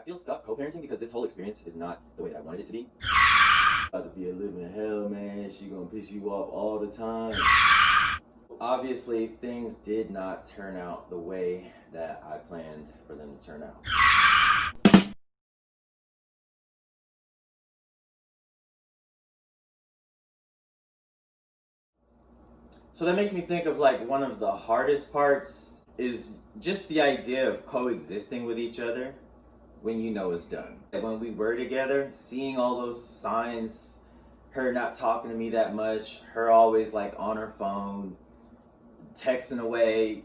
I feel stuck co-parenting because this whole experience is not the way that I wanted it to be. About to be a living hell, man. She gonna piss you off all the time. Obviously, things did not turn out the way that I planned for them to turn out. So that makes me think of like one of the hardest parts is just the idea of coexisting with each other when you know it's done. Like when we were together, seeing all those signs, her not talking to me that much, her always like on her phone, texting away,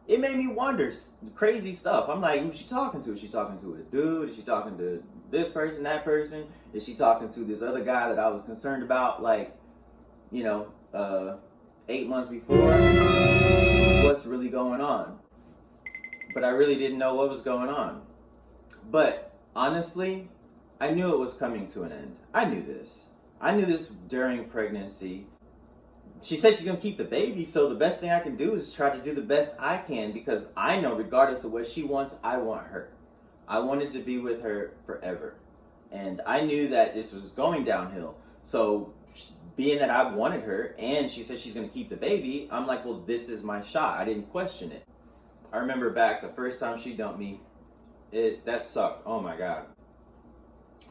it made me wonder crazy stuff. I'm like, who's she talking to? Is she talking to a dude? Is she talking to this person, that person? Is she talking to this other guy that I was concerned about, like, 8 months before? What's really going on? But I really didn't know what was going on. But honestly, I knew it was coming to an end. I knew this. I knew this during pregnancy. She said she's gonna keep the baby, so the best thing I can do is try to do the best I can, because I know regardless of what she wants, I want her. I wanted to be with her forever. And I knew that this was going downhill. So being that I wanted her and she said she's gonna keep the baby, I'm like, well, this is my shot. I didn't question it. I remember back the first time she dumped me, that sucked. Oh my God.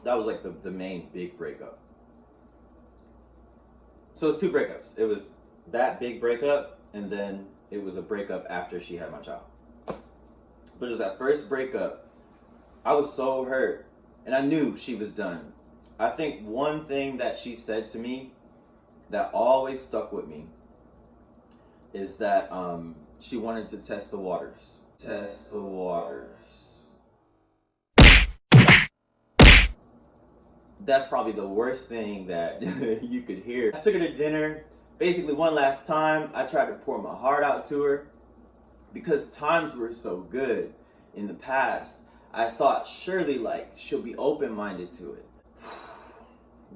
That was like the main big breakup. So it's two breakups. It was that big breakup, and then it was a breakup after she had my child. But it was that first breakup, I was so hurt, and I knew she was done. I think one thing that she said to me that always stuck with me is that she wanted to test the waters. Test the waters. That's probably the worst thing that you could hear. I took her to dinner, basically one last time. I tried to pour my heart out to her because times were so good in the past. I thought surely like she'll be open-minded to it.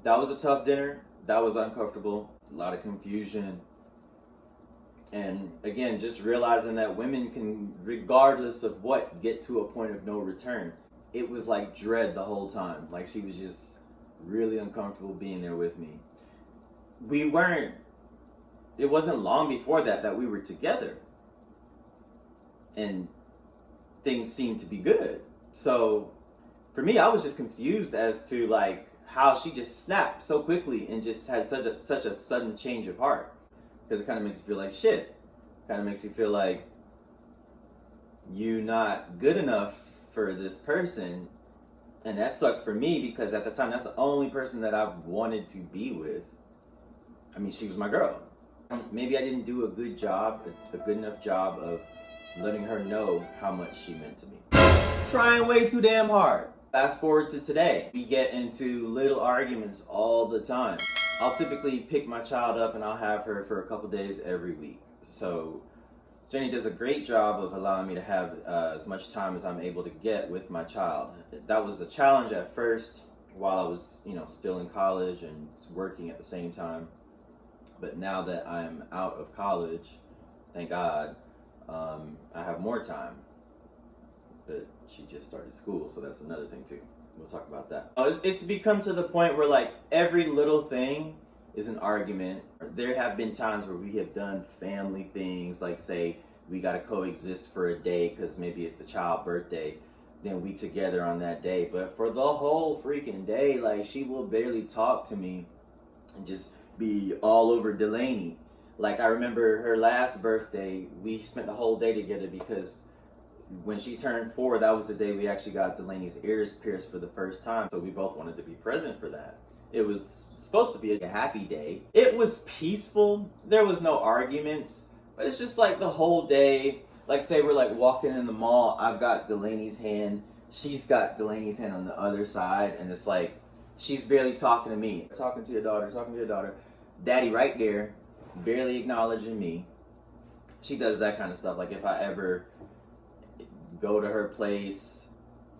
That was a tough dinner. That was uncomfortable. A lot of confusion. And again, just realizing that women can, regardless of what, get to a point of no return. It was like dread the whole time. Like she was just really uncomfortable being there with me. It wasn't long before that we were together. And things seemed to be good. So for me, I was just confused as to like how she just snapped so quickly and just had such a sudden change of heart. Because it kind of makes you feel like shit. Kind of makes you feel like you're not good enough for this person. And that sucks for me because at the time, that's the only person that I wanted to be with. I mean, she was my girl. Maybe I didn't do a good enough job of letting her know how much she meant to me. Trying way too damn hard. Fast forward to today. We get into little arguments all the time. I'll typically pick my child up and I'll have her for a couple days every week. So Jenny does a great job of allowing me to have as much time as I'm able to get with my child. That was a challenge at first while I was, still in college and working at the same time. But now that I'm out of college, thank God, I have more time. But she just started school, so that's another thing too. We'll talk about that. It's become to the point where like every little thing is an argument. There have been times where we have done family things, like say we gotta coexist for a day because maybe it's the child birthday, then we together on that day. But for the whole freaking day, like she will barely talk to me and just be all over Delaney. Like I remember her last birthday, we spent the whole day together because when she turned 4, that was the day we actually got Delaney's ears pierced for the first time. So we both wanted to be present for that. It was supposed to be a happy day. It was peaceful. There was no arguments. But it's just like the whole day, like say we're like walking in the mall, I've got Delaney's hand, she's got Delaney's hand on the other side, and it's like, she's barely talking to me. Talking to your daughter. Daddy right there, barely acknowledging me. She does that kind of stuff. Like if I ever go to her place,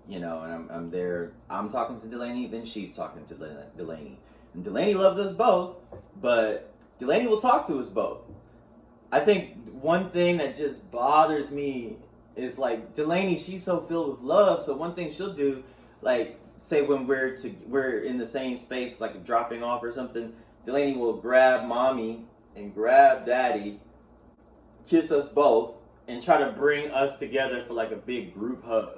and I'm there, I'm talking to Delaney, then she's talking to Delaney. And Delaney loves us both, but Delaney will talk to us both. I think one thing that just bothers me is like Delaney, she's so filled with love, so one thing she'll do, Like, say when we're in the same space, like dropping off or something, Delaney will grab mommy and grab daddy, kiss us both, and try to bring us together for like a big group hug.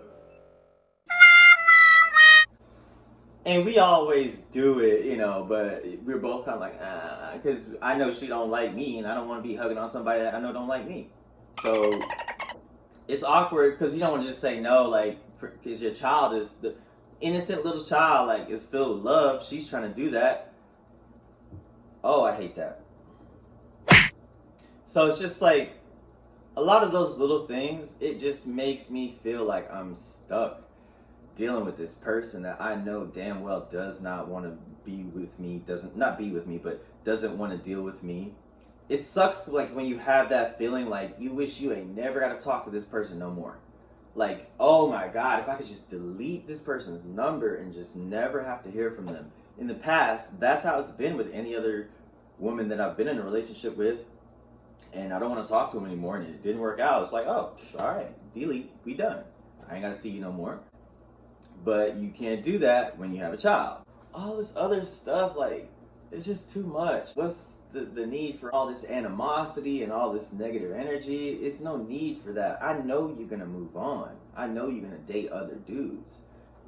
And we always do it, you know, but we're both kind of like, because I know she don't like me, and I don't want to be hugging on somebody that I know don't like me. So it's awkward because you don't want to just say no, like, because your child is the innocent little child, like, is filled with love. She's trying to do that. Oh, I hate that. So it's just like a lot of those little things. It just makes me feel like I'm stuck dealing with this person that I know damn well does not want to be with me, doesn't want to deal with me. It sucks, like, when you have that feeling like you wish you ain't never got to talk to this person no more. Like, oh my God, if I could just delete this person's number and just never have to hear from them. In the past, that's how it's been with any other woman that I've been in a relationship with, and I don't want to talk to them anymore, and it didn't work out. It's like, oh, all right, delete, we done. I ain't got to see you no more. But you can't do that when you have a child. All this other stuff, like, it's just too much. What's the need for all this animosity and all this negative energy? It's no need for that. I know you're going to move on. I know you're going to date other dudes.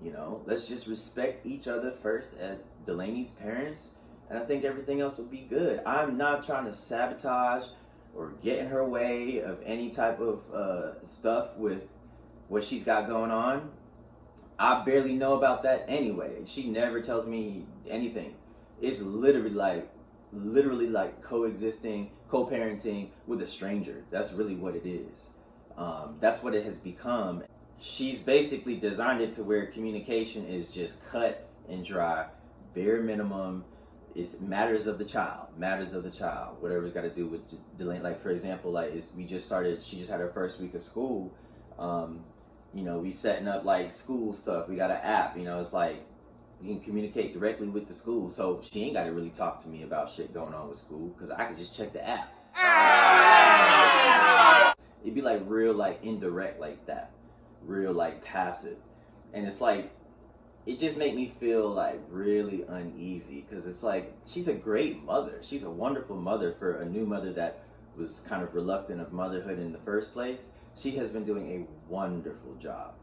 You know, let's just respect each other first as Delaney's parents, and I think everything else will be good. I'm not trying to sabotage or get in her way of any type of stuff with what she's got going on. I barely know about that anyway. She never tells me anything. It's literally like coexisting, co-parenting with a stranger. That's really what it is. That's what it has become. She's basically designed it to where communication is just cut and dry, bare minimum. It's matters of the child, whatever's got to do with Delaney. Like, for example, like, she just had her first week of school. You know, we setting up like school stuff. We got an app, you know, it's like we can communicate directly with the school. So she ain't got to really talk to me about shit going on with school because I can just check the app. It'd be like real, like indirect like that, real like passive. And it's like, it just made me feel like really uneasy because it's like, she's a great mother. She's a wonderful mother for a new mother that was kind of reluctant of motherhood in the first place. She has been doing a wonderful job.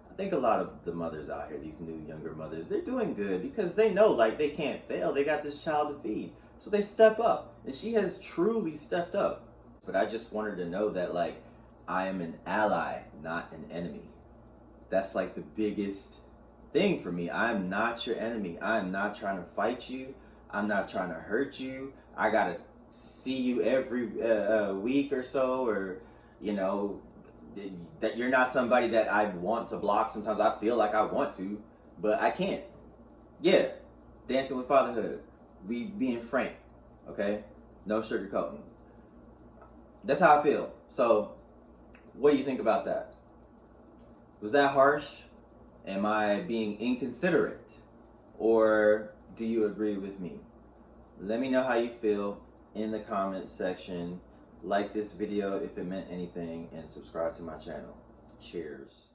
I think a lot of the mothers out here, these new younger mothers, they're doing good because they know, like, they can't fail. They got this child to feed. So they step up. And she has truly stepped up. But I just want her to know that, like, I am an ally, not an enemy. That's like the biggest thing for me. I'm not your enemy. I'm not trying to fight you. I'm not trying to hurt you. I gotta see you every week or so, or, you know, that you're not somebody that I want to block. Sometimes I feel like I want to, but I can't. Yeah, dancing with fatherhood. We being frank, okay? No sugarcoating. That's how I feel. So, what do you think about that? Was that harsh? Am I being inconsiderate? Or do you agree with me? Let me know how you feel in the comment section. Like this video if it meant anything, and subscribe to my channel. Cheers.